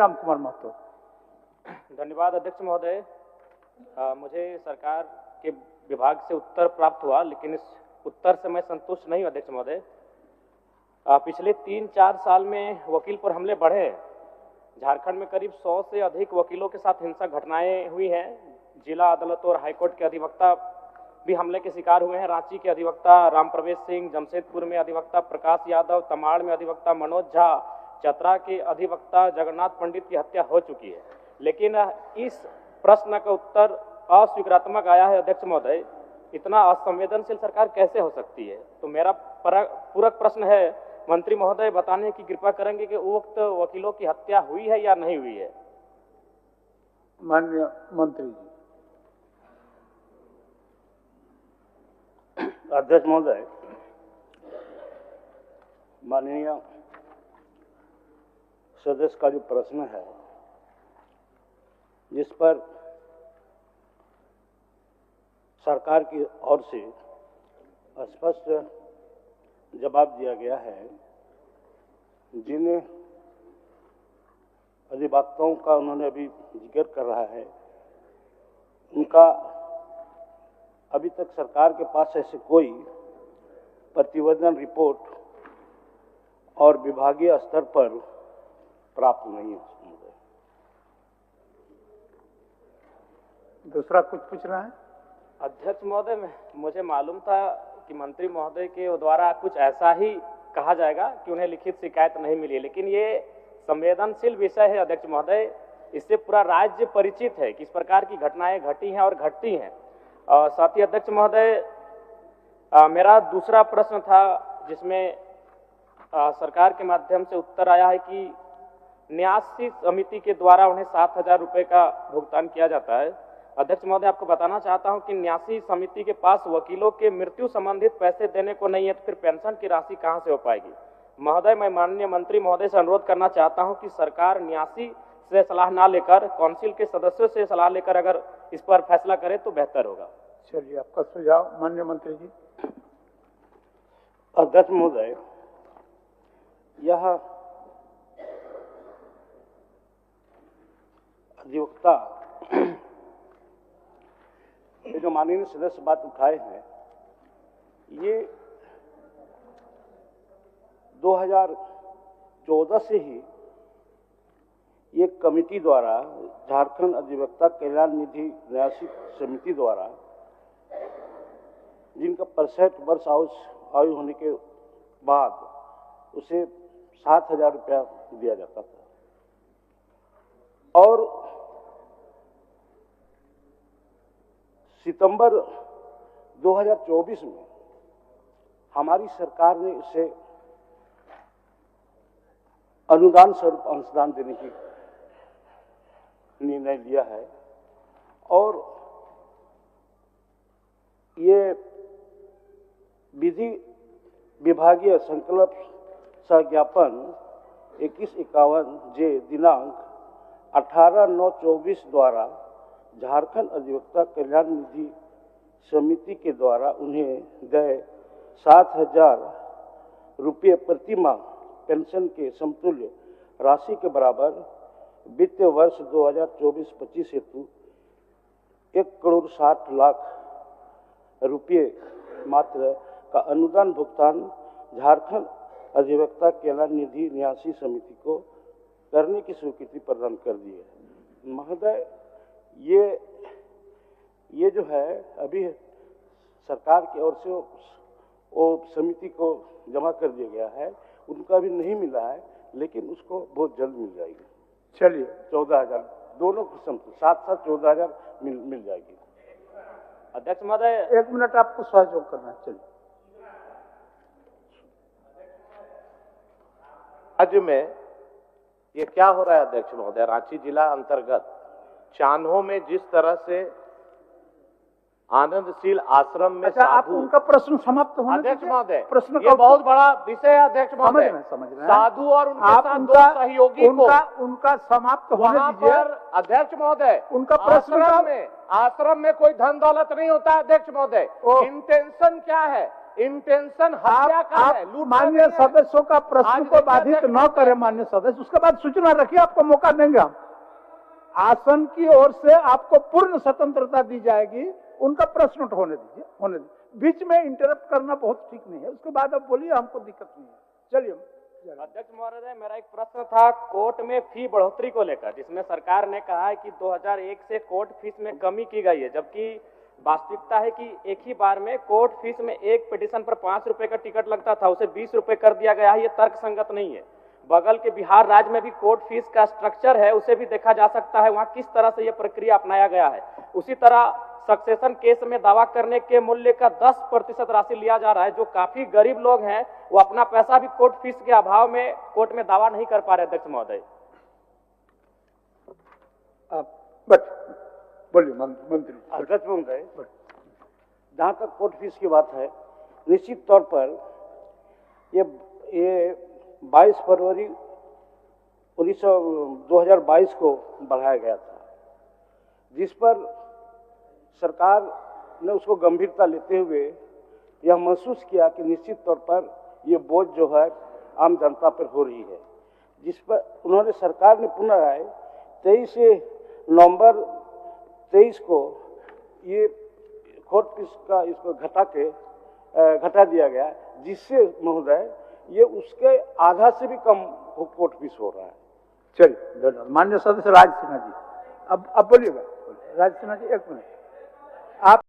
राम कुमार महतो। धन्यवाद अध्यक्ष महोदय। मुझे सरकार के विभाग से उत्तर प्राप्त हुआ, लेकिन इस उत्तर से मैं संतुष्ट नहीं हूं अध्यक्ष महोदय। पिछले 3-4 साल में वकील पर हमले बढ़े हैं। झारखंड में करीब 100 से अधिक वकीलों के साथ हिंसक घटनाएं हुई हैं। जिला अदालत और हाईकोर्ट के अधिवक्ता भी हमले के शिकार हुए हैं। रांची के अधिवक्ता राम प्रवेश सिंह, जमशेदपुर में अधिवक्ता प्रकाश यादव, तमाड़ में अधिवक्ता मनोज झा, चतरा के अधिवक्ता जगन्नाथ पंडित की हत्या हो चुकी है। लेकिन इस प्रश्न का उत्तर अस्वीकारात्मक आया है अध्यक्ष महोदय। इतना असंवेदनशील सरकार कैसे हो सकती है? तो मेरा पूरक प्रश्न है, मंत्री महोदय बताने की कृपा करेंगे कि उक्त वकीलों की हत्या हुई है या नहीं हुई है? माननीय मंत्री जी। अध्यक्ष महोदय, माननीय सदस्य का जो प्रश्न है, जिस पर सरकार की ओर से स्पष्ट जवाब दिया गया है, जिन अधिवक्ताओं का उन्होंने अभी जिक्र कर रहा है, उनका अभी तक सरकार के पास ऐसे कोई प्रतिवेदन रिपोर्ट और विभागीय स्तर पर प्राप्त नहीं है। दूसरा कुछ पूछ रहा है? अध्यक्ष महोदय, मुझे मालूम था कि मंत्री महोदय के द्वारा कुछ ऐसा ही कहा जाएगा कि उन्हें लिखित शिकायत नहीं मिली है, लेकिन ये संवेदनशील विषय है अध्यक्ष महोदय। इससे पूरा राज्य परिचित है कि इस प्रकार की घटनाएं घटी हैं और घटती हैं। और साथ ही अध्यक्ष महोदय, मेरा दूसरा प्रश्न था, जिसमें सरकार के माध्यम से उत्तर आया है कि न्यासी समिति के द्वारा उन्हें 7,000 रुपये का भुगतान किया जाता है। अध्यक्ष महोदय, आपको बताना चाहता हूं कि न्यासी समिति के पास वकीलों के मृत्यु संबंधित पैसे देने को नहीं है, तो फिर पेंशन की राशि कहां से हो पाएगी? महोदय, मैं माननीय मंत्री महोदय से अनुरोध करना चाहता हूं कि सरकार न्यासी से सलाह ना लेकर काउंसिल के सदस्यों से सलाह लेकर अगर इस पर फैसला करे तो बेहतर होगा। चलिए, आपका सुझाव माननीय मंत्री जी। अध्यक्ष महोदय, यह अधिवक्ता ये जो माननीय सदस्य बात उठाए हैं, ये 2014 से ही ये कमेटी द्वारा, झारखंड अधिवक्ता कल्याण निधि न्यासी समिति द्वारा, जिनका 65 वर्ष आयु होने के बाद उसे 7,000 रुपया दिया जाता था। और सितंबर 2024 में हमारी सरकार ने इसे अनुदान स्वरूप अंशदान देने की निर्णय लिया है। और ये विधि विभागीय संकल्प सज्ञापन 2151 जे दिनांक 18/9/24 द्वारा झारखंड अधिवक्ता कल्याण निधि समिति के द्वारा उन्हें गए 7,000 रुपये प्रति माह पेंशन के समतुल्य राशि के बराबर वित्तीय वर्ष 2024-25 हेतु 1,60,00,000 रुपये मात्र का अनुदान भुगतान झारखंड अधिवक्ता कल्याण निधि न्यासी समिति को करने की स्वीकृति प्रदान कर दी है। महोदय, ये जो है अभी सरकार की ओर से वो समिति को जमा कर दिया गया है, उनका भी नहीं मिला है, लेकिन उसको बहुत जल्द मिल जाएगी। चलिए, 14,000 दोनों किस्म से 7-7 14,000 मिल जाएगी। अध्यक्ष महोदय, 1 मिनट आपको सहयोग करना। चलिए, राज्य में ये क्या हो रहा है अध्यक्ष महोदय? रांची जिला अंतर्गत चान्हो में जिस तरह से आनंदशील आश्रम में आप उनका प्रश्न समाप्त होने अध्यक्ष महोदय, प्रश्न ये बहुत बड़ा विषय है अध्यक्ष महोदय। समझ रहे हैं साधु और उनके आप साथ उनका दो सहयोगी उनका समाप्त होने वहां दीजिए। पर अध्यक्ष महोदय, उनका प्रश्न आश्रम में कोई धन दौलत नहीं होता है अध्यक्ष महोदय। इंटेंशन क्या है? इंटेंशन हत्या का है, आप लूट माननीय सदस्यों का प्रश्न आज को देखिए बाधित अध्यक्ष न करें माननीय सदस्य, उसके बाद सूचना रखिए, आपको मौका देंगे हम। आसन की ओर से आपको पूर्ण स्वतंत्रता दी जाएगी, उनका प्रश्न होने दीजिए, होने दीजिए। बीच में इंटरप्ट करना बहुत ठीक नहीं है, उसके बाद अब बोलिए, हमको दिक्कत नहीं है। चलिए। अध्यक्ष महोदय, मेरा एक प्रश्न था कोर्ट में फी बढ़ोतरी को लेकर, जिसमें सरकार ने कहा है कि 2001 से कोर्ट फीस में कमी की गई है, जबकि वास्तविकता है कि एक ही बार में कोर्ट फीस में एक पिटीशन पर 5 रुपए का टिकट लगता था, उसे 20 रुपए कर दिया गया है। ये तर्कसंगत नहीं है। बगल के बिहार राज्य में भी कोर्ट फीस का स्ट्रक्चर है, उसे भी देखा जा सकता है वहां किस तरह से यह प्रक्रिया अपनाया गया है। उसी तरह सक्सेशन केस में दावा करने के मूल्य का 10% राशि लिया जा रहा है। जो काफी गरीब लोग हैं वो अपना पैसा भी कोर्ट फीस के अभाव में कोर्ट में दावा नहीं कर पा रहे। अध्यक्ष महोदय, आप बोलिए मंत्री। अध्यक्ष महोदय, जहाँ तक कोर्ट फीस की बात है, निश्चित तौर पर ये 22 फरवरी 2022 को बढ़ाया गया था, जिस पर सरकार ने उसको गंभीरता लेते हुए यह महसूस किया कि निश्चित तौर पर ये बोझ जो है आम जनता पर हो रही है, जिस पर उन्होंने सरकार ने पुनराय 23 नवंबर 23 को ये कोर्ट फीस का इसको घटा दिया गया, जिससे महोदय ये उसके आधा से भी कम कोर्ट फीस हो रहा है। चलिए धन्यवाद। माननीय सदस्य राज सिन्हा जी, अब बोलिएगा। राज सिन्हा जी, 1 मिनट। आप